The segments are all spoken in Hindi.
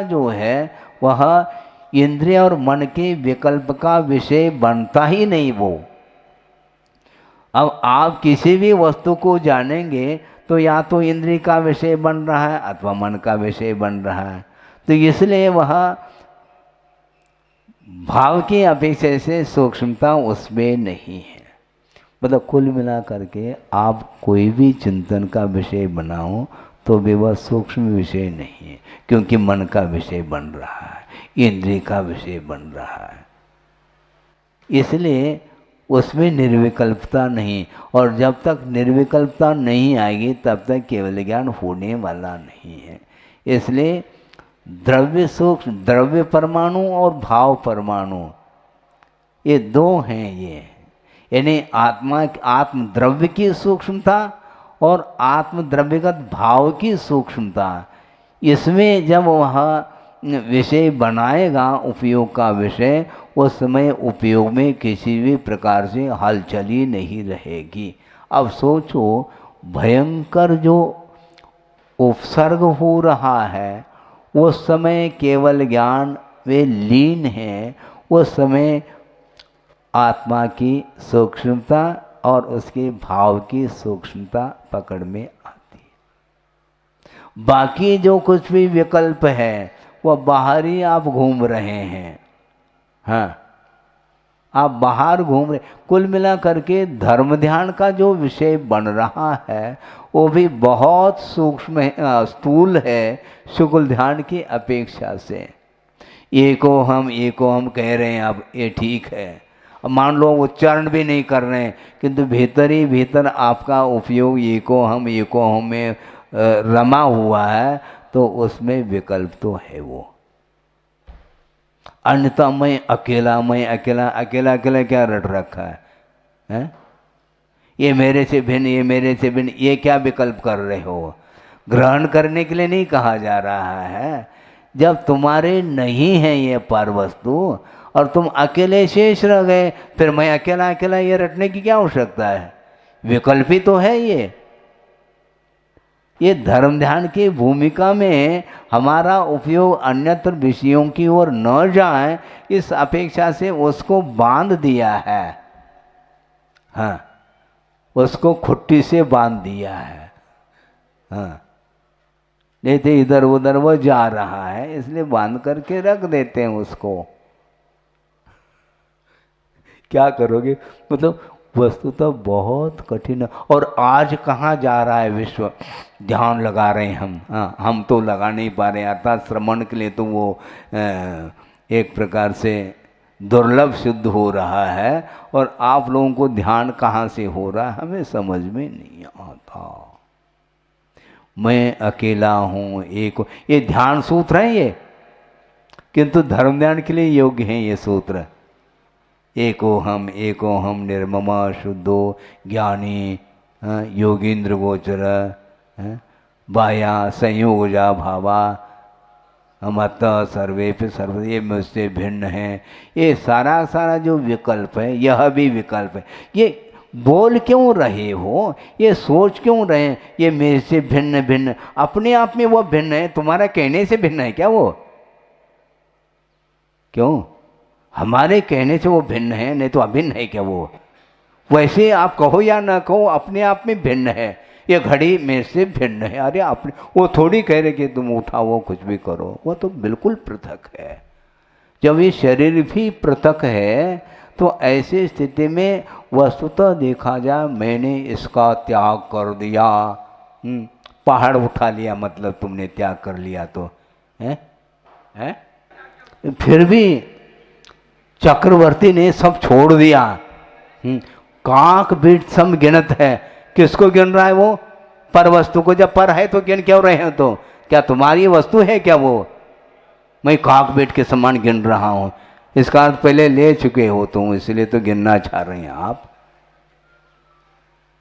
सूक्ष्मता जो है वह इंद्रिय और मन के विकल्प का विषय बनता ही नहीं वो। अब आप किसी भी वस्तु को जानेंगे तो या तो इंद्रिय का विषय बन रहा है अथवा मन का विषय बन रहा है, तो इसलिए वह भाव की अपेक्षा से सूक्ष्मता उसमें नहीं है। मतलब कुल मिला करके आप कोई भी चिंतन का विषय बनाओ तो भी वह सूक्ष्म विषय नहीं है, क्योंकि मन का विषय बन रहा है, इंद्रिय का विषय बन रहा है, इसलिए उसमें निर्विकल्पता नहीं। और जब तक निर्विकल्पता नहीं आएगी तब तक केवल ज्ञान होने वाला नहीं है। इसलिए द्रव्य सूक्ष्म, द्रव्य परमाणु और भाव परमाणु ये दो हैं। ये यानी आत्मा, आत्म द्रव्य की सूक्ष्मता और आत्म द्रव्यगत भाव की सूक्ष्मता, इसमें जब वह विषय बनाएगा उपयोग का विषय, उस समय उपयोग में किसी भी प्रकार से हलचली नहीं रहेगी। अब सोचो, भयंकर जो उपसर्ग हो रहा है उस समय केवल ज्ञान वे लीन है, उस समय आत्मा की सूक्ष्मता और उसके भाव की सूक्ष्मता पकड़ में आती है। बाकी जो कुछ भी विकल्प है वह बाहर ही आप घूम रहे हैं। हाँ, आप बाहर घूम रहे। कुल मिला करके धर्म ध्यान का जो विषय बन रहा है वो भी बहुत सूक्ष्म है, स्थूल है शुक्ल ध्यान की अपेक्षा से। एको हम कह रहे हैं, अब ये ठीक है। अब मान लो उच्चारण भी नहीं कर रहे हैं, किंतु भीतर ही भीतर आपका उपयोग एको हम में रमा हुआ है, तो उसमें विकल्प तो है वो। अन्यथा मैं अकेला अकेला क्या रट रखा है? ये मेरे से भिन्न, ये मेरे से भिन्न, ये क्या विकल्प कर रहे हो? ग्रहण करने के लिए नहीं कहा जा रहा है। जब तुम्हारे नहीं है ये पर वस्तु और तुम अकेले शेष रह गए, फिर मैं अकेला ये रटने की क्या आवश्यकता है? विकल्प ही तो है ये धर्म ध्यान की भूमिका में हमारा उपयोग अन्यत्र विषयों की ओर न जाए, इस अपेक्षा से उसको बांध दिया है। हाँ, उसको खुट्टी से बांध दिया है। हाँ, नहीं तो इधर उधर वो जा रहा है, इसलिए बांध करके रख देते हैं उसको। क्या करोगे? मतलब वस्तु तो बहुत कठिन है। और आज कहाँ जा रहा है विश्व? ध्यान लगा रहे हैं हम। हाँ, हम तो लगा नहीं पा रहे, अर्थात श्रवण के लिए तो वो एक प्रकार से दुर्लभ सिद्ध हो रहा है। और आप लोगों को ध्यान कहाँ से हो रहा है हमें समझ में नहीं आता। मैं अकेला हूँ, एक, ये ध्यान सूत्र हैं ये, किंतु धर्म ध्यान के लिए योग्य हैं ये सूत्र। एको हम निर्ममा शुद्धो ज्ञानी योगींद्र गोचर बाया संयोगजा भावा मत सर्वे पे सर्व, ये मुझसे भिन्न है। ये सारा जो विकल्प है, यह भी विकल्प है। ये बोल क्यों रहे हो, ये सोच क्यों रहे हैं ये मेरे से भिन्न भिन्न? अपने आप में वो भिन्न है, तुम्हारा कहने से भिन्न है क्या वो? क्यों? हमारे कहने से वो भिन्न है, नहीं तो अभिन्न है क्या वो? वैसे आप कहो या ना कहो, अपने आप में भिन्न है। ये घड़ी मेरे से भिन्न है, अरे अपने, वो थोड़ी कह रहे कि तुम उठाओ कुछ भी करो, वो तो बिल्कुल पृथक है। जब ये शरीर भी पृथक है तो ऐसी स्थिति में वस्तुतः देखा जाए, मैंने इसका त्याग कर दिया। पहाड़ उठा लिया मतलब तुमने त्याग कर लिया तो है? फिर भी चक्रवर्ती ने सब छोड़ दिया। काक बीट सम गिनत है। किसको गिन रहा है वो? पर वस्तु को। जब पर है तो गिन क्यों रहे हैं? तो क्या तुम्हारी वस्तु है क्या वो? मैं काक बीट के समान गिन रहा हूं, इसका अर्थ पहले ले चुके हो तुम, इसलिए तो गिनना चाह रहे हैं आप।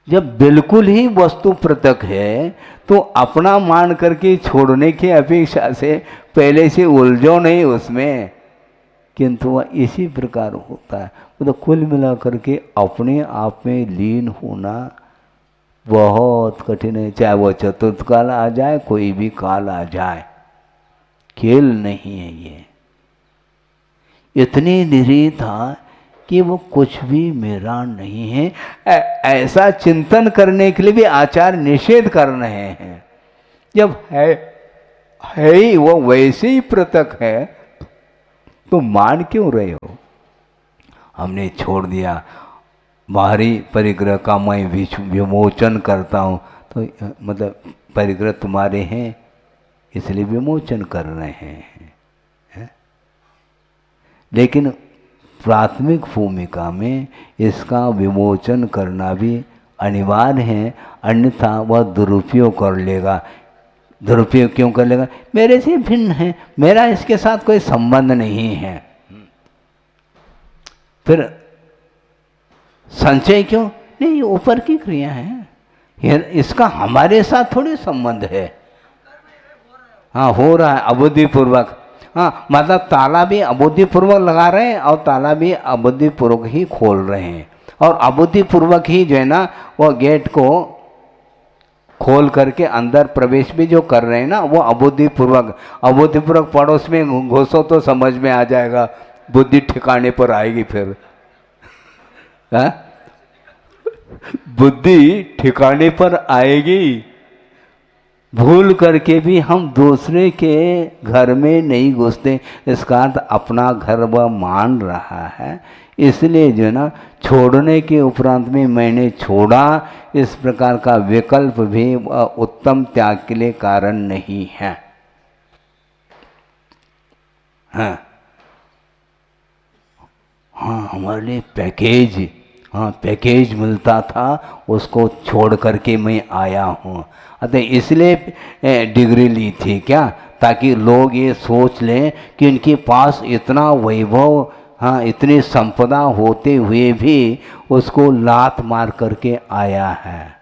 जब बिल्कुल ही वस्तु पृथक है तो अपना मान करके छोड़ने की अपेक्षा से पहले से उलझो नहीं उसमें। किंतु वह इसी प्रकार होता है। मतलब कुल मिला करके अपने आप में लीन होना बहुत कठिन है, चाहे वो चतुर्थ काल आ जाए, कोई भी काल आ जाए। खेल नहीं है ये। इतनी निरी था कि वो कुछ भी मेरा नहीं है, ऐसा चिंतन करने के लिए भी आचार्य निषेध कर रहे हैं। जब है ही वो वैसे ही पृथक है तो मान क्यों रहे हो? हमने छोड़ दिया बाहरी परिग्रह का मैं विमोचन करता हूँ, तो मतलब परिग्रह तुम्हारे हैं इसलिए विमोचन कर रहे हैं। लेकिन प्राथमिक भूमिका में इसका विमोचन करना भी अनिवार्य है, अन्यथा वह दुरुपयोग कर लेगा। दुरुपयोग क्यों कर लेगा? मेरे से भिन्न है, मेरा इसके साथ कोई संबंध नहीं है। फिर संचय क्यों? नहीं, ये ऊपर की क्रिया है, इसका हमारे साथ थोड़ी संबंध है। हाँ, हो रहा है अबुद्धिपूर्वक। हाँ, मतलब ताला भी अबुद्धिपूर्वक लगा रहे हैं और ताला भी अबुद्धिपूर्वक ही खोल रहे हैं, और अबुद्धिपूर्वक ही जो है ना वो गेट को खोल करके अंदर प्रवेश भी जो कर रहे हैं ना वो अबुद्धिपूर्वक। अबुद्धिपूर्वक पड़ोस में घुसो तो समझ में आ जाएगा, बुद्धि ठिकाने पर आएगी फिर। बुद्धि ठिकाने पर आएगी। भूल करके भी हम दूसरे के घर में नहीं घुसते, इसका अर्थ अपना घर वह मान रहा है। इसलिए जो है ना छोड़ने के उपरांत में मैंने छोड़ा, इस प्रकार का विकल्प भी उत्तम त्याग के लिए कारण नहीं है। हाँ हाँ, हमारे लिए पैकेज, हाँ पैकेज मिलता था, उसको छोड़ करके मैं आया हूँ। अतः इसलिए डिग्री ली थी क्या? ताकि लोग ये सोच लें कि इनके पास इतना वैभव, हाँ इतनी संपदा होते हुए भी उसको लात मार करके आया है।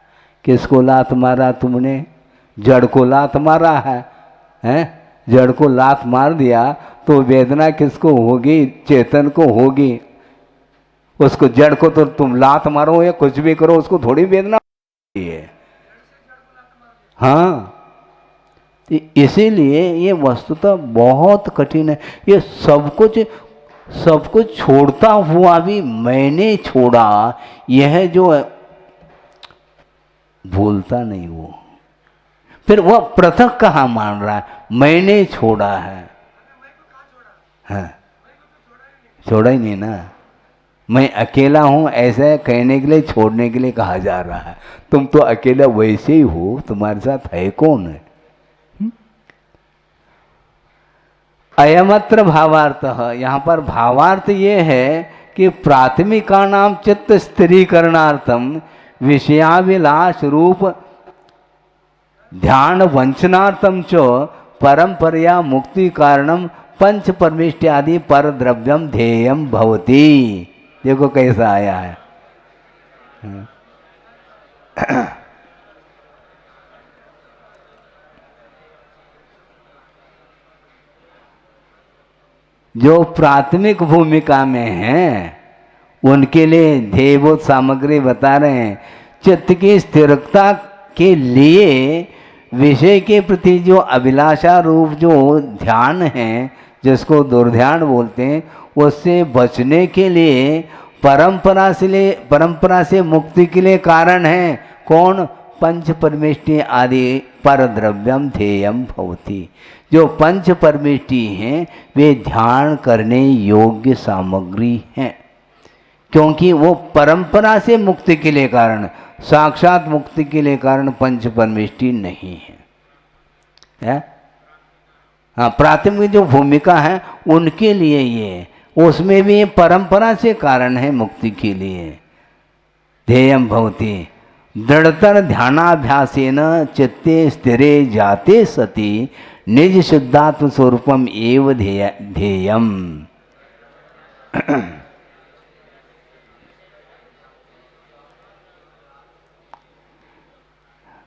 किसको लात मारा तुमने? जड़ को लात मारा है, हैं? जड़ को लात मार दिया तो वेदना किसको होगी? चेतन को होगी। उसको जड़ को तो तुम लात मारो या कुछ भी करो, उसको थोड़ी वेदना होती है। हाँ, इसीलिए ये वस्तुतः बहुत कठिन है। ये सब कुछ छोड़ता हुआ भी मैंने छोड़ा, यह जो है भूलता नहीं वो। फिर वह पृथक कहाँ मान रहा है? मैंने छोड़ा है। हाँ, छोड़ा ही नहीं ना। मैं अकेला हूँ ऐसा कहने के लिए, छोड़ने के लिए कहा जा रहा है। तुम तो अकेला वैसे ही हो, तुम्हारे साथ है कौन है? अयमत्र भावार्थ, यहाँ पर भावार्थ ये है कि प्राथमिका नाम चित्त स्थिरीकरणार्थम विषयाभिलाष रूप ध्यान वंचनार्थम च परंपरया मुक्ति कारणम पंच परमिष्ट्यादि पर द्रव्यम ध्येयम भवति। देखो कैसा आया है। जो प्राथमिक भूमिका में हैं उनके लिए ध्येयभूत सामग्री बता रहे हैं। चित्त की स्थिरता के लिए विषय के प्रति जो अभिलाषा रूप जो ध्यान है, जिसको दुर्ध्यान बोलते हैं, उससे बचने के लिए परंपरा से मुक्ति के लिए कारण है कौन? पंच परमेष्टि आदि पर द्रव्यम ध्येयम भवति। जो पंच परमेष्टि हैं वे ध्यान करने योग्य सामग्री हैं, क्योंकि वो परंपरा से मुक्ति के लिए कारण, साक्षात मुक्ति के लिए कारण पंच परमेष्टि नहीं है। हाँ, प्राथमिक जो भूमिका है उनके लिए ये, उसमें भी परंपरा से कारण है मुक्ति के लिए। ध्येयम भवति दृढ़तर ध्यानाभ्यासेन चित्ते स्थिरे जाते सति निज शुद्धात्म स्वरूपम एव ध्येयम।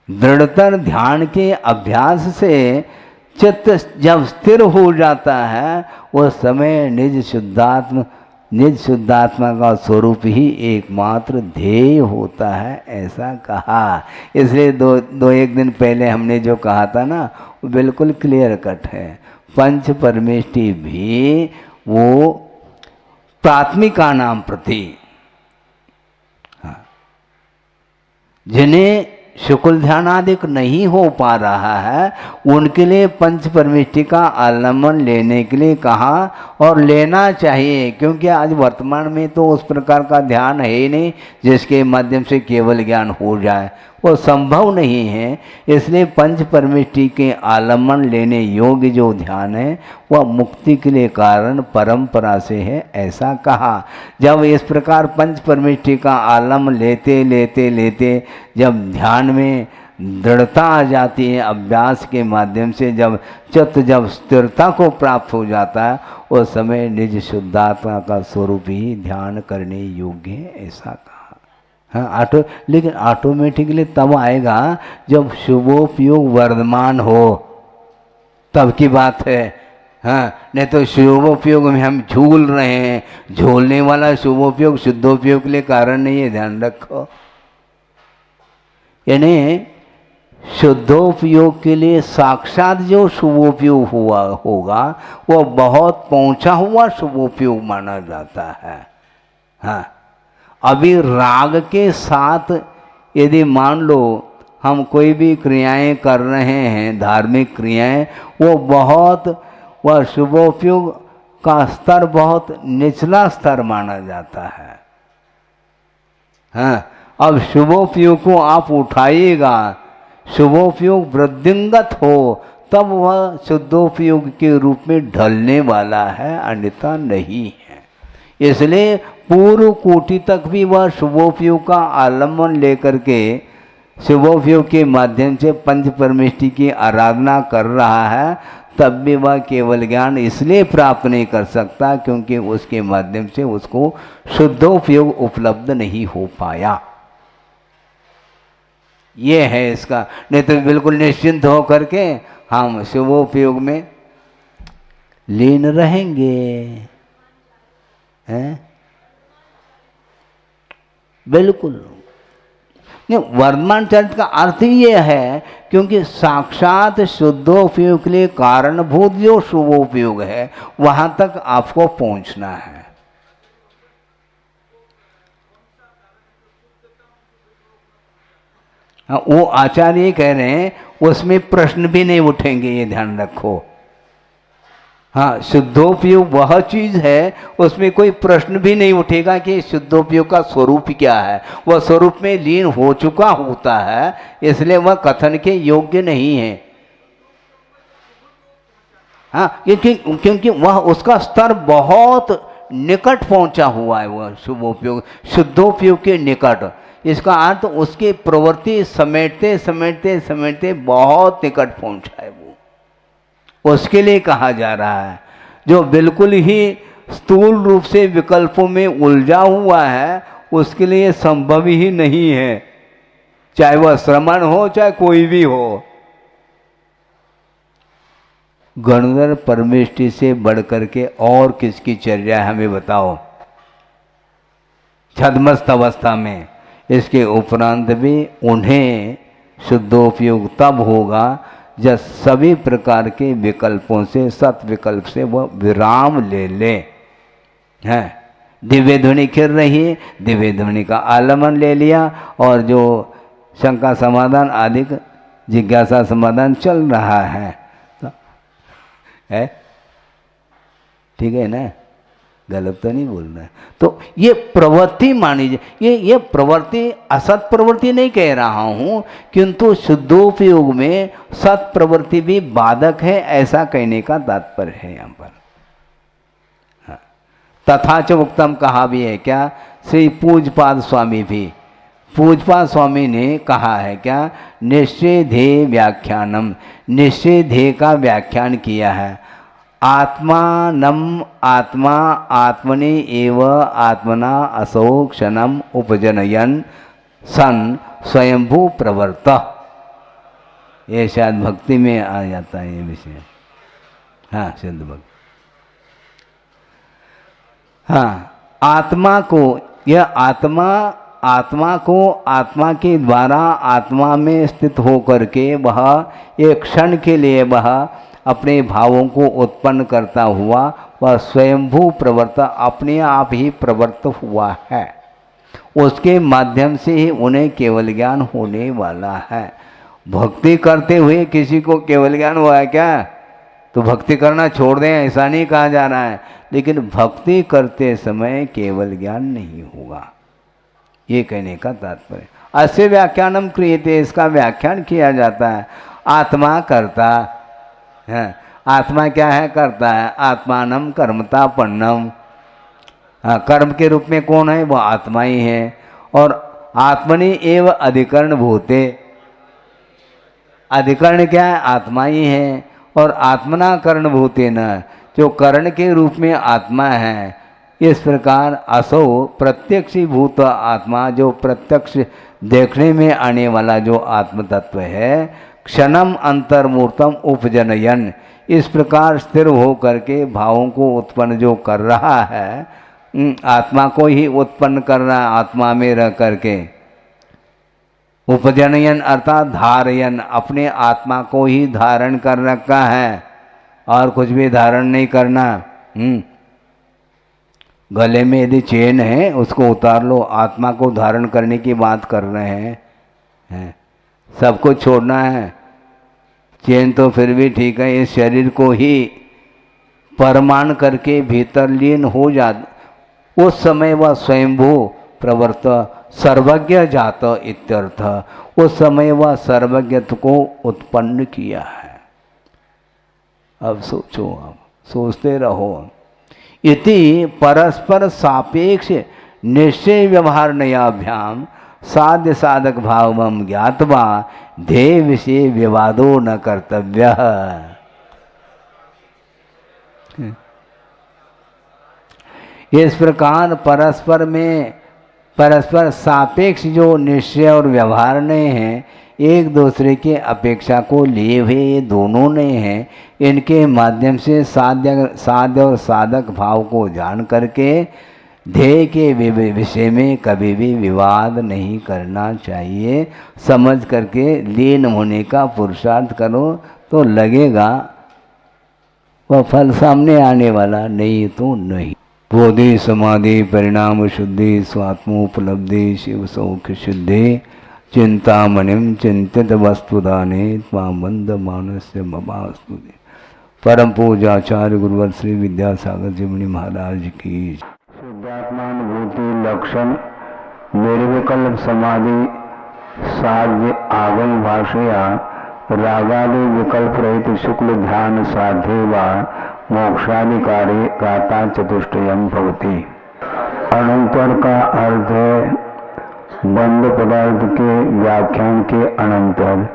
दृढ़तर ध्यान के अभ्यास से चित्त जब स्थिर हो जाता है उस समय निज शुद्धात्मा का स्वरूप ही एकमात्र ध्येय होता है, ऐसा कहा। इसलिए दो एक दिन पहले हमने जो कहा था ना वो बिल्कुल क्लियर कट है। पंच परमेष्टि भी वो प्राथमिका नाम प्रति, जिन्हें शुक्ल ध्यानादिक नहीं हो पा रहा है उनके लिए पंच परमेष्टि का आलम्बन लेने के लिए कहा और लेना चाहिए, क्योंकि आज वर्तमान में तो उस प्रकार का ध्यान है ही नहीं जिसके माध्यम से केवल ज्ञान हो जाए, वो संभव नहीं है। इसलिए पंच परमेष्टि के आलम्बन लेने योग्य जो ध्यान है वह मुक्ति के लिए कारण परंपरा से है, ऐसा कहा। जब इस प्रकार पंच परमेष्टि का आलम्बन लेते लेते लेते जब ध्यान में दृढ़ता आ जाती है, अभ्यास के माध्यम से जब चित्त जब स्थिरता को प्राप्त हो जाता है, उस समय निज शुद्धात्मा का स्वरूप ही ध्यान करने योग्य है, ऐसा कहा। हाँ, लेकिन ऑटोमेटिकली तब आएगा जब शुभोपयोग वर्धमान हो, तब की बात है। हाँ, नहीं तो शुभोपयोग में हम झूल रहे हैं, झूलने वाला शुभोपयोग शुद्धोपयोग के लिए कारण नहीं है, ध्यान रखो। यानी शुद्धोपयोग के लिए साक्षात जो शुभोपयोग हुआ होगा वो बहुत पहुंचा हुआ शुभोपयोग माना जाता है। हाँ, अभी राग के साथ यदि मान लो हम कोई भी क्रियाएं कर रहे हैं, धार्मिक क्रियाएं, वो बहुत वह शुभोपयोग का स्तर बहुत निचला स्तर माना जाता है। हाँ, अब शुभोपयोग को आप उठाइएगा, शुभोपयोग वृद्धिंगत हो तब वह शुद्धोपयोग के रूप में ढलने वाला है, अन्यथा नहीं है। इसलिए पूर्व कोटि तक भी वह शुभोपयोग का आलम्बन लेकर के शुभोपयोग के माध्यम से पंच परमेष्टि की आराधना कर रहा है, तब भी वह केवल ज्ञान इसलिए प्राप्त नहीं कर सकता क्योंकि उसके माध्यम से उसको शुद्धोपयोग उपलब्ध नहीं हो पाया। ये है इसका, नहीं तो बिल्कुल निश्चिंत हो करके हम शुभोपयोग में लीन रहेंगे, हैं? बिल्कुल नहीं। वर्तमान चरित्र का अर्थ ही ये है, क्योंकि साक्षात शुद्धोपयोग के लिए कारणभूत जो शुभोपयोग है वहां तक आपको पहुंचना है। वो आचार्य कह रहे हैं उसमें प्रश्न भी नहीं उठेंगे, ये ध्यान रखो। हाँ, शुद्धोपयोग वह चीज है उसमें कोई प्रश्न भी नहीं उठेगा कि शुद्धोपयोग का स्वरूप क्या है, वह स्वरूप में लीन हो चुका होता है, इसलिए वह कथन के योग्य नहीं है। हाँ, क्योंकि वह उसका स्तर बहुत निकट पहुंचा हुआ है, वह शुभोपयोग शुद्धोपयोग के निकट। इसका अर्थ उसकी प्रवृत्ति समेटते समेटते समेटते बहुत निकट पहुंचा है, वो उसके लिए कहा जा रहा है। जो बिल्कुल ही स्थूल रूप से विकल्पों में उलझा हुआ है उसके लिए संभव ही नहीं है, चाहे वह श्रमण हो चाहे कोई भी हो। गणधर परमेष्टि से बढ़कर के और किसकी चर्या हमें बताओ छद्मस्त अवस्था में। इसके उपरांत भी उन्हें शुद्धोपयोग तब होगा जब सभी प्रकार के विकल्पों से सत विकल्प से वह विराम ले ले। हैं, दिव्य ध्वनि खिर रही है, दिव्य ध्वनि का आलम्बन ले लिया और जो शंका समाधान आदि जिज्ञासा समाधान चल रहा है ठीक है ना, गलत तो नहीं बोलना है। तो ये प्रवृत्ति मानी, ये प्रवृत्ति असत प्रवृत्ति नहीं कह रहा हूं, किंतु शुद्धोपयोग में सत प्रवृत्ति भी बाधक है, ऐसा कहने का तात्पर्य है यहाँ पर। हाँ। तथा च उक्तम कहा भी है क्या, श्री पूज्यपाद स्वामी भी, पूज्यपाद स्वामी ने कहा है क्या, निश्चय व्याख्यानम, निश्चय ध्येय का व्याख्यान किया है। आत्मानम आत्मा आत्मनि एव आत्मना असौ क्षणम उपजनयन सन स्वयंभू प्रवर्त। ये शायद भक्ति में आ जाता है ये विषय। हाँ, शुद्ध भक्ति। हाँ, आत्मा को, यह आत्मा को आत्मा के द्वारा आत्मा में स्थित होकर के वह एक क्षण के लिए वह अपने भावों को उत्पन्न करता हुआ वह स्वयंभू प्रवर्त अपने आप ही प्रवर्त हुआ है। उसके माध्यम से ही उन्हें केवल ज्ञान होने वाला है। भक्ति करते हुए किसी को केवल ज्ञान हुआ है क्या? तो भक्ति करना छोड़ दें ऐसा नहीं कहा जा रहा है, लेकिन भक्ति करते समय केवल ज्ञान नहीं होगा, ये कहने का तात्पर्य। अस्य व्याख्यानम क्रियते, इसका व्याख्यान किया जाता है। आत्मा करता है। आत्मा क्या है? करता है। आत्मानम कर्मता पन्नम, कर्म के रूप में कौन है? वो आत्मा ही है। और आत्मनि एव अधिकरण भूते, अधिकरण क्या है? आत्मा ही है। और आत्मना कर्ण भूते न, जो कर्ण के रूप में आत्मा है। इस प्रकार असो प्रत्यक्षीभूत आत्मा, जो प्रत्यक्ष देखने में आने वाला जो आत्म तत्व है, क्षणम अंतर्मूर्तम उपजनयन, इस प्रकार स्थिर हो करके भावों को उत्पन्न जो कर रहा है, आत्मा को ही उत्पन्न कर रहा है, आत्मा में रह करके। उपजनयन अर्थात धारयन, अपने आत्मा को ही धारण कर रखा है और कुछ भी धारण नहीं करना। गले में यदि चेन है उसको उतार लो, आत्मा को धारण करने की बात कर रहे हैं। सब कुछ छोड़ना है। चेन तो फिर भी ठीक है, इस शरीर को ही परमान करके भीतर लीन हो जा, उस समय वह स्वयंभू प्रवर्त सर्वज्ञ जात इत्यर्थ, उस समय वह सर्वज्ञत्व को उत्पन्न किया है। अब सोचो, आप सोचते रहो। इति परस्पर सापेक्ष निश्चय व्यवहार नयाभ्याम साध्य साधक भावम ज्ञातवा ध्येय विषय विवादो न कर्तव्य। इस प्रकार परस्पर सापेक्ष जो निश्चय और व्यवहार ने हैं, एक दूसरे के अपेक्षा को लिए हुए ये दोनों ने हैं, इनके माध्यम से साध्य और साधक भाव को जान करके ध्येय के विषय में कभी भी विवाद नहीं करना चाहिए। समझ करके लीन होने का पुरुषार्थ करो तो लगेगा, वह फल सामने आने वाला, नहीं तो नहीं। बोधि समाधि परिणाम शुद्धि स्वात्मोपलब्धि शिव सौख्य शुद्धि चिंतामणिम चिंतित वस्तुदाने त्वामंद मानस्य ममास्तु। परम पूजाचार्य गुरुवर श्री विद्यासागर जी मुनि महाराज की। शुद्धात्मानुभूति लक्षण निर्विकल्प समाधि साध्य आगम भाषया रागादि विकल्प रहित शुक्ल ध्यान साध्य व मोक्षाधिकारी गाता चतुष्टयम भवति। अनंतर का अर्थ है बंद पदार्थ के व्याख्यान के अनंतर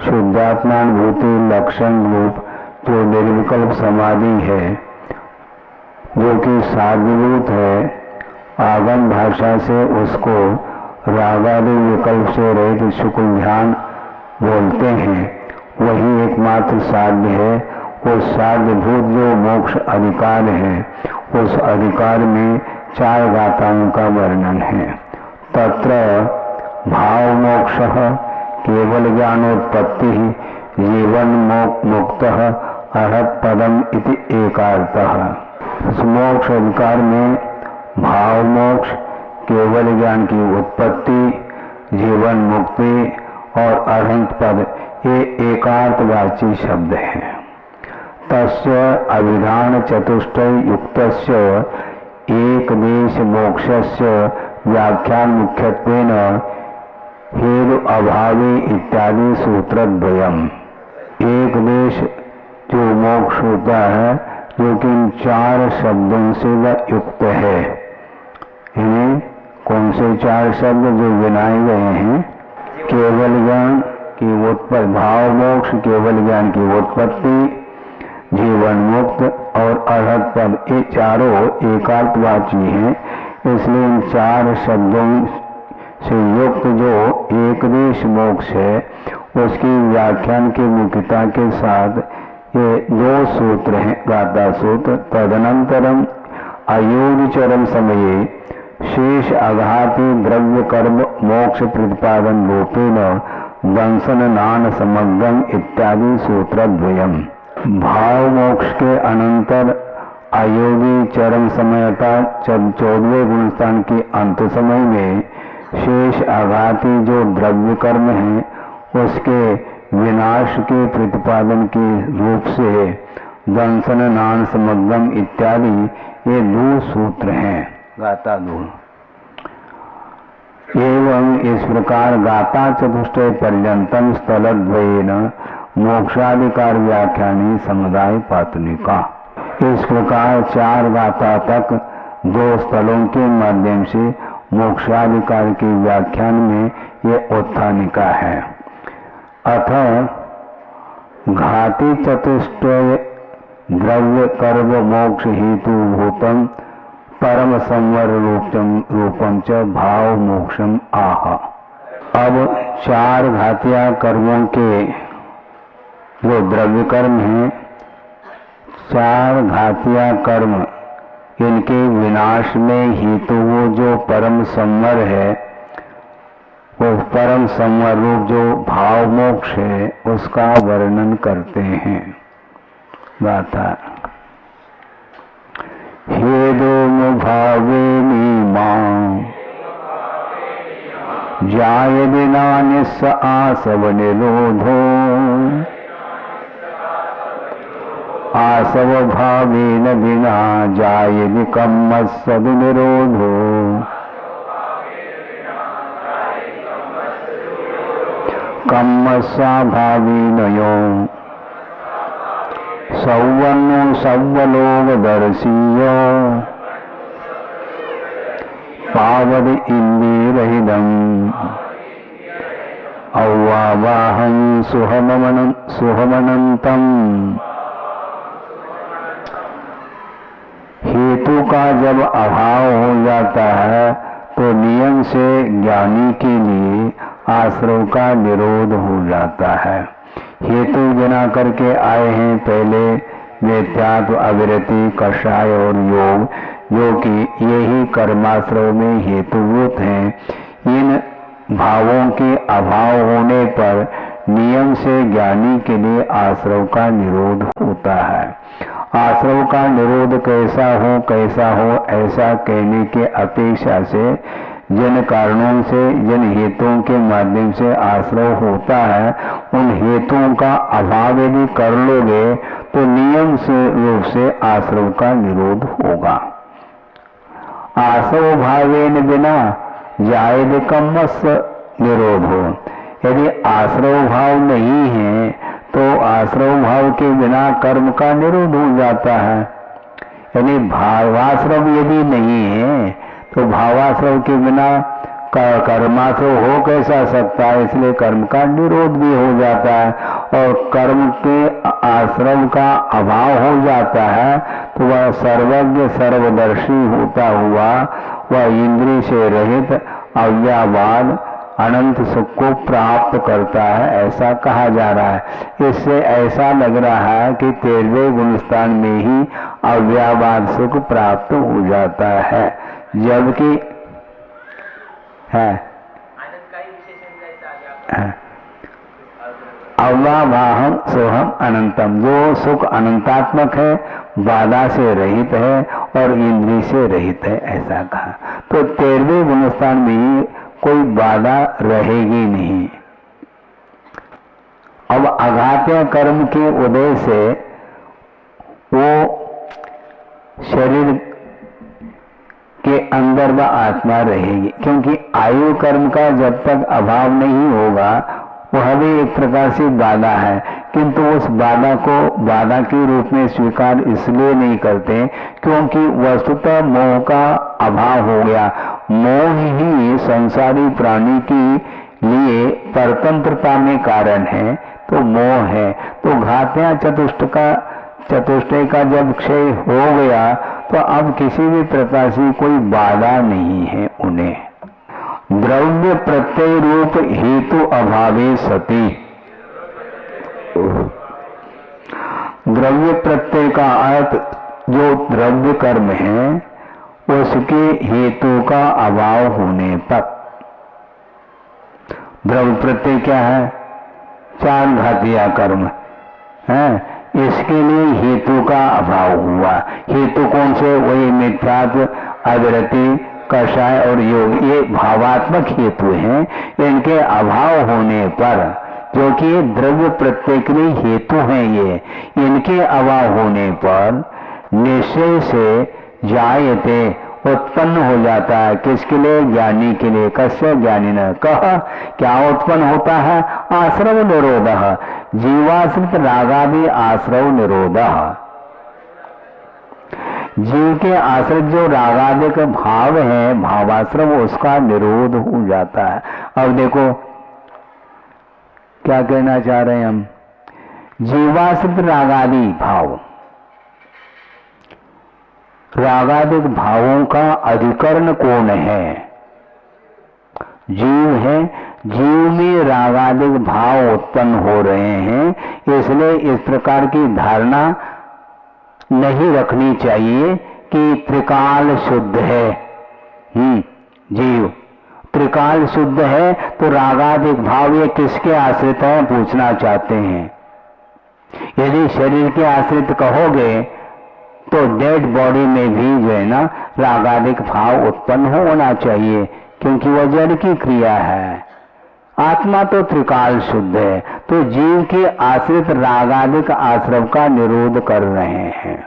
शुद्धात्मानुभूति लक्षण रूप जो निर्विकल्प समाधि है, जो कि साध्यभूत है, आगम भाषा से उसको रागादि विकल्प से रहित शुक्ल ध्यान बोलते हैं, वही एकमात्र साध्य है। उस साध्यभूत जो मोक्ष अधिकार है, उस अधिकार में 4 गाथाओं का वर्णन है। तत्र भाव मोक्ष केवल ज्ञानोत्पत्ति जीवन मुक्त अर्हत पदम इति एकार्थः। इस मोक्ष अधिकार में भाव मोक्ष, केवल ज्ञान की उत्पत्ति, जीवन मुक्ति और अर्हत पद, ये एकार्थवाची शब्द हैं। तस्य अभिधान चतुष्टय युक्तस्य एकदेश मोक्षस्य व्याख्यान मुख्यत्वेन हेतु अभावी इत्यादि सूत्रद्वयम्। एक देश जो मोक्ष होता है, जो कि इन 4 शब्दों से वह युक्त है। इन्हें कौन से 4 शब्द जो गिनाए गए हैं? केवल ज्ञान की उत्पत्ति, भाव मोक्ष केवल ज्ञान की उत्पत्ति, जीवन मुक्त और अर्हत पद, ये चारों एकार्थवाची हैं। इसलिए इन 4 शब्दों से युक्त जो एकदेश मोक्ष है, उसकी व्याख्यान की मुख्यता के साथ ये 2 सूत्र हैं, गाथा सूत्र। तदनंतरम अयोनिचरम समये शेष आघाती द्रव्य कर्म मोक्ष प्रतिपादन रूपेण दंशन नान समग्रम इत्यादि सूत्रद्वयम्। भाव मोक्ष के अनंतर अयोगी चरम समयता 14वें गुणस्थान की अंत समय में शेष आघाती जो द्रव्य कर्म है उसके विनाश के प्रतिपादन के रूप से दंसन नान समग्रम इत्यादि ये 2 सूत्र हैं, गाथा 2। एवं इस प्रकार गाथा चतुष्टय पर्यंतम स्थलद्वयेन मोक्षाधिकार व्याख्यानी समुदाय पातुनिका। इस प्रकार 4 गाथा तक 2 स्थलों के माध्यम से मोक्षाधिकार के व्याख्यान में ये उत्थानिका है। अथ घाती चतुष्टय द्रव्य कर्म मोक्ष हेतु भूतम परम संवर रूपम च भाव मोक्षम आह। अब 4 घातिया कर्मों के जो द्रव्य कर्म हैं, 4 घातिया कर्म, इनके विनाश में हेतु वो जो परम संवर है, वो परम संवर रूप जो भाव मोक्ष है उसका वर्णन करते हैं। गाथा हेदोम भावे मीमां जायते नान्यस्य आसव निरोधो आसव भावेन विना जायते कम्मस्य निरोधो कम्मस्या भावेनयो सौवर्णो सव्वलोकदर्शीयो पावद इंद्रियरहितम् अव्वावाहं सुहमनन्तम्। हेतु का जब अभाव हो जाता है तो नियम से ज्ञानी के लिए आश्रव का निरोध हो जाता है। हेतु बिना करके आए हैं पहले वेत्यात्व, अविरति, कषाय और योग, जो कि यही कर्माश्रव में हेतुभूत हैं। इन भावों के अभाव होने पर नियम से ज्ञानी के लिए आश्रव का निरोध होता है। आश्रव का निरोध कैसा हो ऐसा कहने के अपेक्षा से जिन कारणों से, जिन हेतुओं के माध्यम से आश्रव होता है, उन हेतुओं का अभाव यदि कर लोगे तो नियम से रूप से आश्रव का निरोध होगा। आश्रव भावेन बिना जायते कम्मस्य निरोधो। यदि आश्रव भाव नहीं है तो आश्रव भाव के बिना कर्म का निरोध हो जाता है। यानी भावाश्रव यदि नहीं है तो भावाश्रव के बिना कर्माश्रव हो कैसा सकता है, इसलिए कर्म का निरोध भी हो जाता है। और कर्म के आश्रव का अभाव हो जाता है तो वह सर्वज्ञ सर्वदर्शी होता हुआ वह इंद्रिय से रहित अव्यावाद अनंत सुख को प्राप्त करता है, ऐसा कहा जा रहा है। इससे ऐसा लग रहा है कि 13वें गुणस्थान में ही अव्यावाद सुख प्राप्त हो जाता है, जबकि है अव्यावाहम सोहम अनंतम, जो सुख अनंतात्मक है, बाधा से रहित है और इंद्रिय से रहित है, ऐसा कहा। तो 13वें गुणस्थान में ही कोई बाधा रहेगी नहीं। अब अघात्य कर्म के उदय से वो शरीर के अंदर वह आत्मा रहेगी, क्योंकि आयु कर्म का जब तक अभाव नहीं होगा वह भी एक प्रकार से बाधा है, किंतु उस बाधा को बाधा के रूप में स्वीकार इसलिए नहीं करते क्योंकि वस्तुतः मोह का अभाव हो गया। मोह ही संसारी प्राणी के लिए परतंत्रता में कारण है, तो मोह है। तो घात्या चतुष्टय का जब क्षय हो गया तो अब किसी भी प्रकार से कोई बाधा नहीं है उन्हें। द्रव्य प्रत्यय रूप हेतु अभावे सति, द्रव्य प्रत्यय का अर्थ जो द्रव्य कर्म है उसके हेतु का अभाव होने पर। द्रव्य प्रत्यय क्या है? 4 घातिया कर्म है। इसके लिए हेतु का अभाव हुआ। हेतु कौन से? वही मिथ्यात्व, अविरति, कषाय और योग, ये भावात्मक हेतु हैं। इनके अभाव होने पर, जो कि द्रव्य प्रत्यय के लिए हेतु हैं, ये इनके अभाव होने पर निश्चय से जायते उत्पन्न हो जाता है। किसके लिए? ज्ञानी के लिए। कस्य? ज्ञानी न। कह क्या उत्पन्न होता है? आश्रव निरोधः, जीवाश्रित रागादि आश्रव निरोधः। जीव के आश्रित जो रागादि का भाव है, भावाश्रव, उसका निरोध हो जाता है। अब देखो क्या कहना चाह रहे हैं हम। जीवाश्रित रागादि भाव, रागादिक भावों का अधिकरण कौन है? जीव है। जीव में रागादिक भाव उत्पन्न हो रहे हैं, इसलिए इस प्रकार की धारणा नहीं रखनी चाहिए कि त्रिकाल शुद्ध है। जीव त्रिकाल शुद्ध है तो रागादिक भाव ये किसके आश्रित है पूछना चाहते हैं। यदि शरीर के आश्रित कहोगे तो डेड बॉडी में भी जो है ना रागादिक भाव उत्पन्न होना चाहिए, क्योंकि वह जड़ की क्रिया है। आत्मा तो त्रिकाल शुद्ध है, तो जीव के आश्रित रागादिक आश्रव का निरोध कर रहे हैं।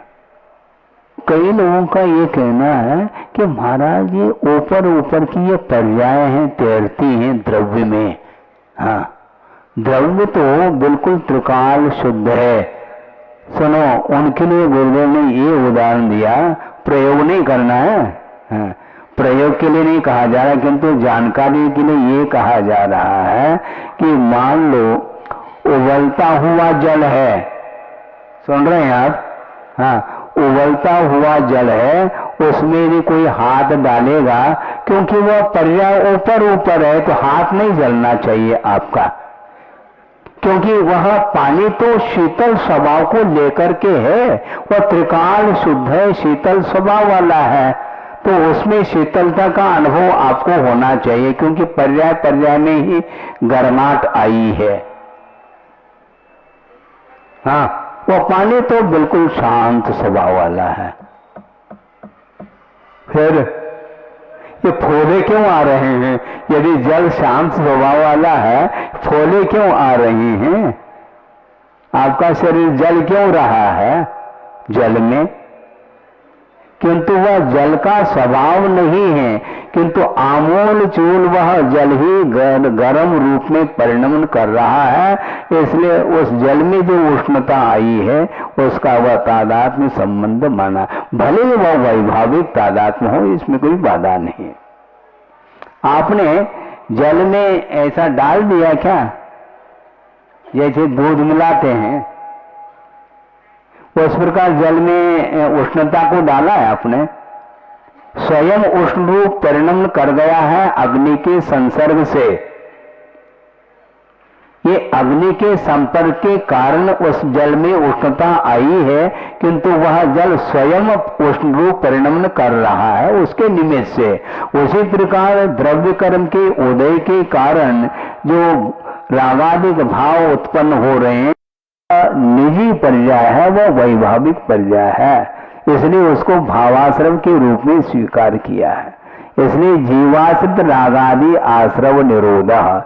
कई लोगों का ये कहना है कि महाराज ये ऊपर ऊपर की ये पर्याय हैं, तैरती हैं द्रव्य में। हाँ, द्रव्य तो बिल्कुल त्रिकाल शुद्ध है। सुनो, उनके लिए गुरुदेव ने ये उदाहरण दिया, प्रयोग नहीं करना है। हाँ, प्रयोग के लिए नहीं कहा जा रहा, किंतु जानकारी के लिए ये कहा जा रहा है कि मान लो उबलता हुआ जल है, सुन रहे हैं आप? हाँ, उबलता हुआ जल है, उसमें भी कोई हाथ डालेगा, क्योंकि वह पर्याय ऊपर ऊपर है तो हाथ नहीं जलना चाहिए आपका, क्योंकि वह पानी तो शीतल स्वभाव को लेकर के है। वह त्रिकाल शुद्ध है, शीतल स्वभाव वाला है, तो उसमें शीतलता का अनुभव आपको होना चाहिए, क्योंकि पर्याय पर्याय में ही गर्माहट आई है। हाँ, वह पानी तो बिल्कुल शांत स्वभाव वाला है। फिर ये फोले क्यों आ रहे हैं? यदि जल शांत स्वभाव वाला है, फोले क्यों आ रही हैं? आपका शरीर जल क्यों रहा है जल में? किंतु वह जल का स्वभाव नहीं है, किंतु आमूल चूल वह जल ही गर्म रूप में परिणमन कर रहा है। इसलिए उस जल में जो उष्णता आई है उसका वह तादात्म्य संबंध माना, भले ही वह वैभाविक तादात्म्य हो, इसमें कोई बाधा नहीं। आपने जल में ऐसा डाल दिया क्या, जैसे दूध मिलाते हैं उस प्रकार जल में उष्णता को डाला है आपने, स्वयं उष्ण रूप परिणमन कर गया है अग्नि के संसर्ग से। ये अग्नि के संपर्क के कारण उस जल में उष्णता आई है, किंतु वह जल स्वयं उष्ण रूप परिणमन कर रहा है उसके निमित्त से। उसी प्रकार द्रव्य कर्म के उदय के कारण जो रागादिक भाव उत्पन्न हो रहे हैं, निजी पर्याय है, वह वैभाविक पर्याय है, इसलिए उसको भावाश्रव के रूप में स्वीकार किया है। इसलिए जीवाश्रित रागादि आश्रव निरोधः,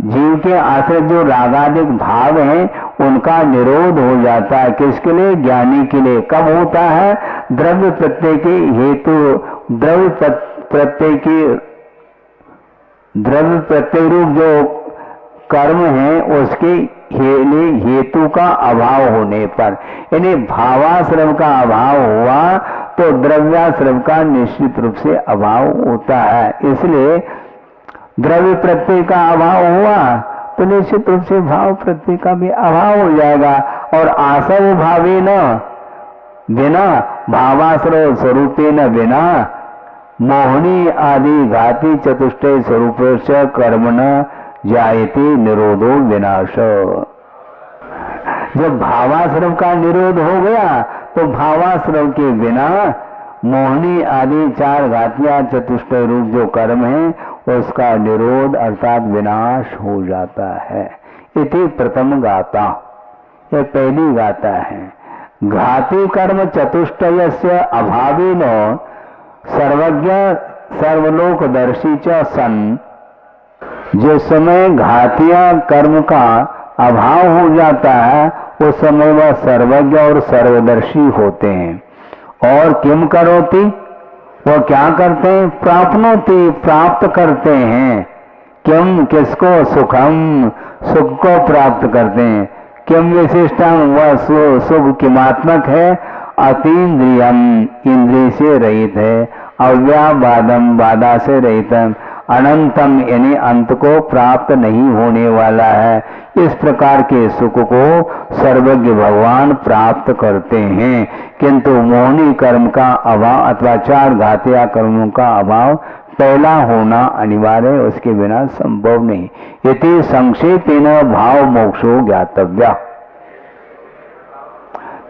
जीव के आश्रित जो रागादिक भाव हैं उनका निरोध हो जाता है। किसके लिए? ज्ञानी के लिए। कब होता है? द्रव्य प्रत्यय के हेतु, द्रव्य प्रत्यय रूप जो कर्म है उसके हेतु का अभाव होने पर, यानी भावाश्रव का अभाव हुआ तो द्रव्याश्रव का निश्चित रूप से अभाव होता है। इसलिए द्रव्य प्रत्यय का अभाव हुआ तो निश्चित रूप से भाव प्रत्यय का भी अभाव हो जाएगा। और आसव भावे न बिना भावाश्रव स्वरूपे न बिना मोहनी आदि घाती चतुष्टय स्वरूप से कर्म न जायते निरोधो विनाश। जब भावाश्रव का निरोध हो गया तो भावाश्रव के बिना मोहनी आदि चार घातियां चतुष्टय रूप जो कर्म है उसका निरोध अर्थात विनाश हो जाता है। इति प्रथम गाता, ये पहली गाथा है। घाती कर्म चतुष्टयस्य अभावेन सर्वज्ञ सर्वलोकदर्शी च सन। जिस समय घातिया कर्म का अभाव हो जाता है उस समय वह सर्वज्ञ और सर्वदर्शी होते हैं। और किम करोति, वो क्या करते हैं? प्राप्नोति, प्राप्त करते हैं। किम, किसको? सुखम, सुख को प्राप्त करते हैं। किम विशिष्टम, वह सुख किमात्मक है? अतीन्द्रियम, इंद्रिय से रहित है। अव्याबादम, बाधा से रहित। अनंतम, यानी अंत को प्राप्त नहीं होने वाला है। इस प्रकार के सुख को सर्वज्ञ भगवान प्राप्त करते हैं। किंतु मोहनी कर्म का अभाव अथवा 4 घातिया कर्मों का अभाव पहला होना अनिवार्य है, उसके बिना संभव नहीं। इति संक्षेपेण भाव मोक्षो ज्ञातव्य।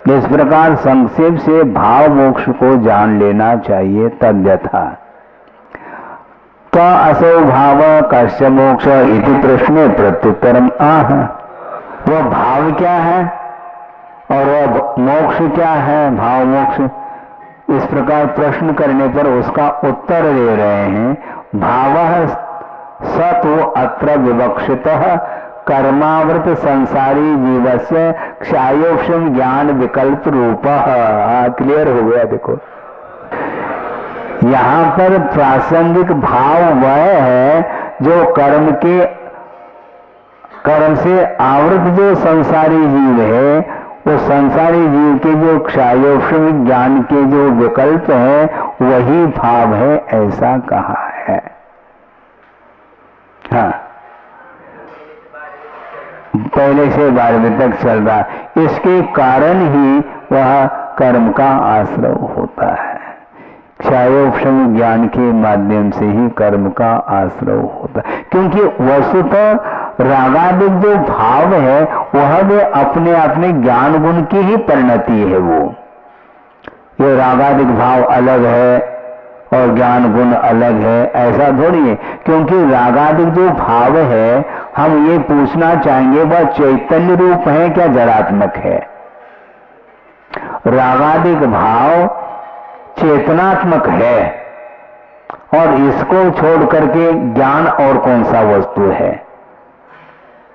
इस प्रकार संक्षेप से भाव मोक्ष को जान लेना चाहिए। तद्यथा असो भाव कस्य मोक्ष इति प्रश्न प्रत्युत्तरम आह। वह भाव क्या है और वह मोक्ष क्या है? भाव मोक्ष, इस प्रकार प्रश्न करने पर उसका उत्तर दे रहे हैं। भावः सत्व अत्र विवक्षितः कर्मावृत संसारी जीवस्य क्षायोक्षम ज्ञान विकल्प रूपः। क्लियर हो गया? देखो, यहाँ पर प्रासंगिक भाव वह है जो कर्म से आवृत जो संसारी जीव है, वो संसारी जीव के जो क्षायोक्षम ज्ञान के जो विकल्प है वही भाव है, ऐसा कहा है। हाँ, पहले से 12वें तक चल रहा। इसके कारण ही वह कर्म का आश्रय होता है। क्षायोक्षम ज्ञान के माध्यम से ही कर्म का आश्रय होता है। क्योंकि वस्तुतः रागादिक जो भाव है वह भी अपने अपने ज्ञान गुण की ही परिणति है। वो ये रागादिक भाव अलग है और ज्ञान गुण अलग है, ऐसा थोड़ी है। क्योंकि रागादिक जो भाव है, हम ये पूछना चाहेंगे वह चैतन्य रूप है क्या जड़ात्मक है? रागादिक भाव चेतनात्मक है और इसको छोड़ करके ज्ञान और कौन सा वस्तु है?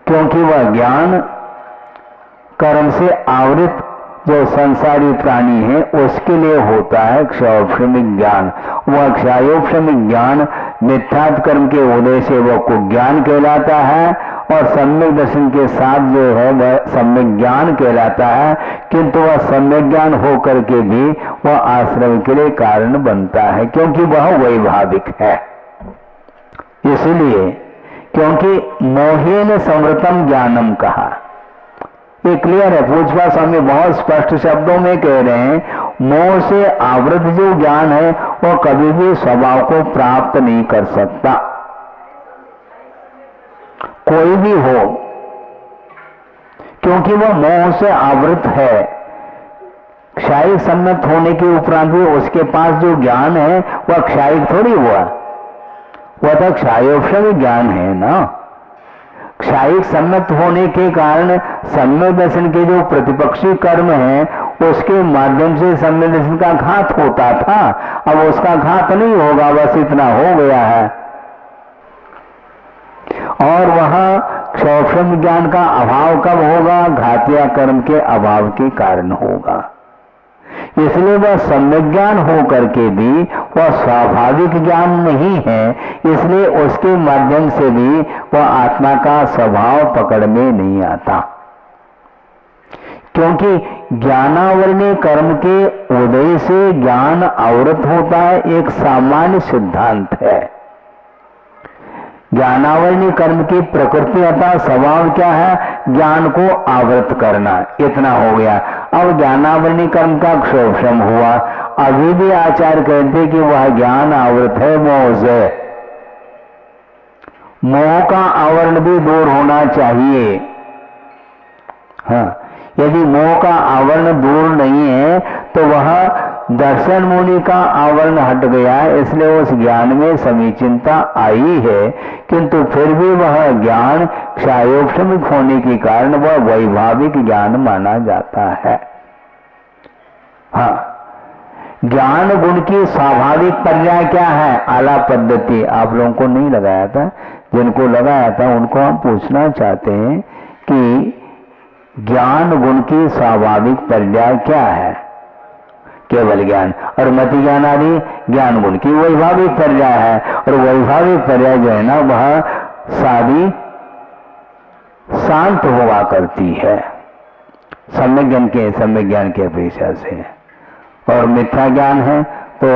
क्योंकि वह ज्ञान कर्म से आवृत जो संसारी प्राणी है उसके लिए होता है क्षयोक्षमिक ज्ञान। वह क्षयोक्षमिक ज्ञान मिथ्यात्व कर्म के उदय से वह को ज्ञान कहलाता है और सम्यक दर्शन के साथ जो है वह सम्यक ज्ञान कहलाता है। किंतु वह सम्यक ज्ञान हो करके भी वह आश्रय के लिए कारण बनता है, क्योंकि वह वैभाविक है। इसलिए क्योंकि मोहेन संवृतम ज्ञानम कहा, ये क्लियर है। पूछवा स्वामी बहुत स्पष्ट शब्दों में कह रहे हैं, मोह से आवृत जो ज्ञान है वह कभी भी स्वभाव को प्राप्त नहीं कर सकता, कोई भी हो, क्योंकि वह मोह से आवृत है। क्षायिक सम्मत होने के उपरांत भी उसके पास जो ज्ञान है वह क्षायिक थोड़ी हुआ, वह तो क्षायोक्षम ज्ञान है ना। क्षायिक सम्मत होने के कारण सम्यक दर्शन के जो प्रतिपक्षी कर्म है उसके माध्यम से सम्यक दर्शन का घात होता था, अब उसका घात नहीं होगा, बस इतना हो गया है। और वह क्षयोक्षम ज्ञान का अभाव कब होगा? घातिया कर्म के अभाव के कारण होगा। इसलिए वह सम्यक ज्ञान हो करके भी वह स्वाभाविक ज्ञान नहीं है, इसलिए उसके माध्यम से भी वह आत्मा का स्वभाव पकड़ में नहीं आता। क्योंकि ज्ञानावरणीय कर्म के उदय से ज्ञान आवृत होता है, एक सामान्य सिद्धांत है। ज्ञानावरणीय कर्म की प्रकृति अतः स्वभाव क्या है? ज्ञान को आवृत करना। इतना हो गया। अब ज्ञानावरणीय कर्म का क्षोभम हुआ, अभी भी आचार्य कहते कि वह ज्ञान आवृत है मोह से। मोह का आवरण भी दूर होना चाहिए। हाँ, यदि मोह का आवरण दूर नहीं है तो वह दर्शन मुनि का आवरण हट गया, इसलिए उस ज्ञान में समीचीनता आई है, किंतु फिर भी वह ज्ञान क्षयोपशमिक होने के कारण वह वैभाविक ज्ञान माना जाता है। हाँ, ज्ञान गुण की स्वाभाविक पर्याय क्या है? आला पद्धति। आप लोगों को नहीं लगाया था, जिनको लगाया था उनको हम पूछना चाहते हैं कि ज्ञान गुण की स्वाभाविक पर्याय क्या है? केवल ज्ञान और मति ज्ञान आदि ज्ञान गुण की वैभाविक पर्याय है, और वैभाविक पर्याय जो है ना वह सादी शांत हुआ करती है सम्यक ज्ञान के अपेक्षा से। और मिथ्या ज्ञान है तो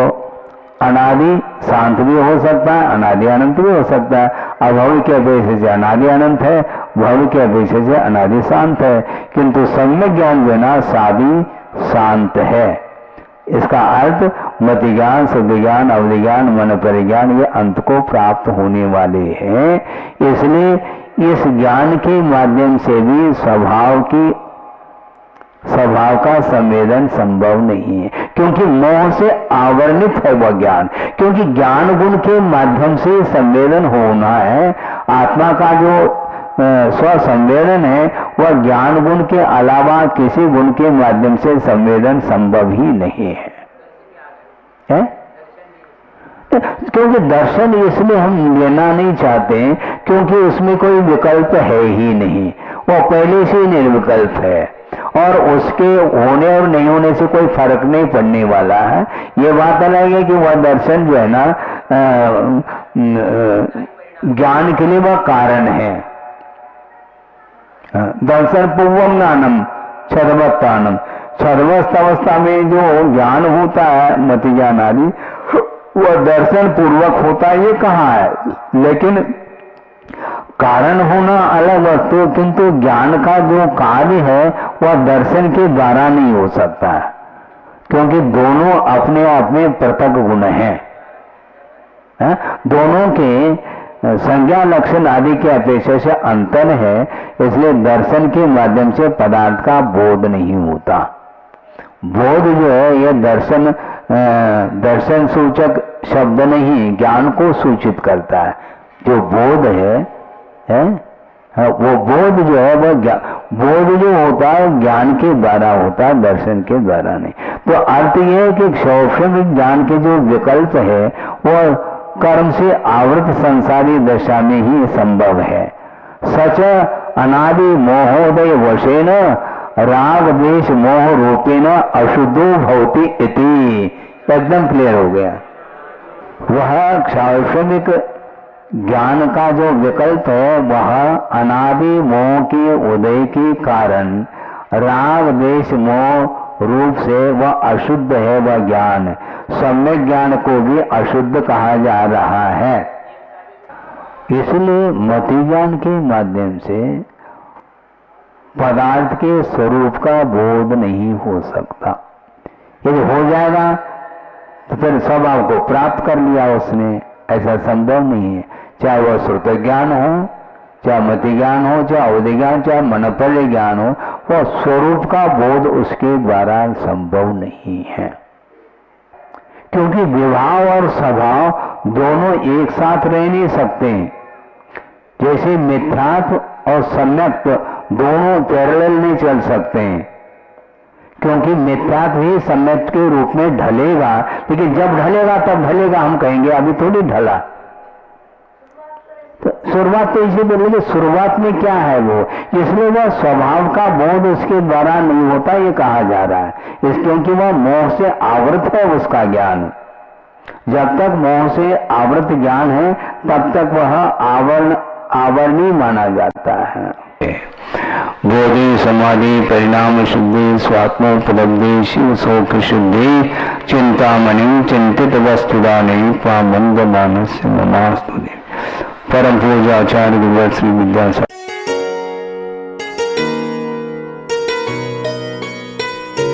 अनादि शांत भी हो सकता है, अनादि अनंत भी हो सकता है। अभव के अपेक्षा से अनादि अनंत है, भव के अपेक्षा से अनादि शांत है, किंतु सम्यक ज्ञान जो है ना सादी शांत है। इसका अर्थ मति ज्ञान, शुद्ध ज्ञान, अवधि ज्ञान, मन परिज्ञान ये अंत को प्राप्त होने वाले हैं। इसलिए इस ज्ञान के माध्यम से भी स्वभाव का संवेदन संभव नहीं है, क्योंकि मोह से आवरणित है वह ज्ञान। क्योंकि ज्ञान गुण के माध्यम से संवेदन होना है, आत्मा का जो स्व संवेदन है वह ज्ञान गुण के अलावा किसी गुण के माध्यम से संवेदन संभव ही नहीं है? क्योंकि दर्शन इसलिए हम लेना नहीं चाहते क्योंकि उसमें कोई विकल्प है ही नहीं, वो पहले से ही निर्विकल्प है और उसके होने और नहीं होने से कोई फर्क नहीं पड़ने वाला है। ये बात अलग है कि वह दर्शन जो है ना ज्ञान के लिए वह कारण है। दर्शन पूर्वम ज्ञानम छदवस्थानम, छदवस्थ अवस्था में जो ज्ञान होता है मति ज्ञान आदि वह दर्शन पूर्वक होता है, ये कहा है। लेकिन कारण होना अलग वस्तु, किंतु ज्ञान का जो कार्य है वह दर्शन के द्वारा नहीं हो सकता, क्योंकि दोनों अपने आप में पृथक गुण हैं। दोनों के संज्ञा लक्षण आदि के अपेक्षा से अंतर है, इसलिए दर्शन के माध्यम से पदार्थ का बोध नहीं होता। बोध जो है यह दर्शन सूचक शब्द नहीं, ज्ञान को सूचित करता है। जो बोध है वो बोध जो है वह बोध जो होता है ज्ञान के द्वारा होता है, दर्शन के द्वारा नहीं। तो अर्थ यह है कि क्षौक्षमिक ज्ञान के जो विकल्प है वह कर्म से आवृत संसारी दशा में ही संभव है। सच अनादि मोहोदय वशेन राग द्वेष मोह रूपेण अशुद्धो भवति इति, एकदम क्लियर हो गया। वह क्षौक्षमिक ज्ञान का जो विकल्प है वह अनादि मोह के उदय के कारण राग द्वेष मोह रूप से वह अशुद्ध है। वह ज्ञान सम्यक ज्ञान को भी अशुद्ध कहा जा रहा है। इसलिए मति ज्ञान के माध्यम से पदार्थ के स्वरूप का बोध नहीं हो सकता। यदि हो जाएगा तो फिर स्वभाव को प्राप्त कर लिया उसने, ऐसा संभव नहीं है। चाहे वह श्रुत ज्ञान हो, चाहे मति ज्ञान हो, चाहे अवधि ज्ञान, चाहे मनोपर्य ज्ञान हो, वह स्वरूप का बोध उसके द्वारा संभव नहीं है। क्योंकि विभाव और स्वभाव दोनों एक साथ रह नहीं सकते। जैसे मिथ्यात्व और सम्यक दोनों पैरेलल नहीं चल सकते हैं, क्योंकि मिथ्यात्व ही सम्यक के रूप में ढलेगा, लेकिन जब ढलेगा तब ढलेगा हम कहेंगे, अभी थोड़ी ढला। तो शुरुआत तो इसी बोलेंगे, शुरुआत में क्या है वो, इसलिए वह स्वभाव का बोध उसके द्वारा नहीं होता, ये कहा जा रहा है। क्योंकि वह मोह से आवृत है उसका ज्ञान। जब तक मोह से आवृत ज्ञान है तब तक वह आवरणी माना जाता है। बोधि समाधि परिणाम शुद्धि स्वात्मोपलब्धि शिव शोक शुद्धि चिंतामणि चिंतित वस्तुदानी पामंद मानस्य नमास्तुते। परम पूज्य आचार्य गुरुदेव श्री विद्यासागर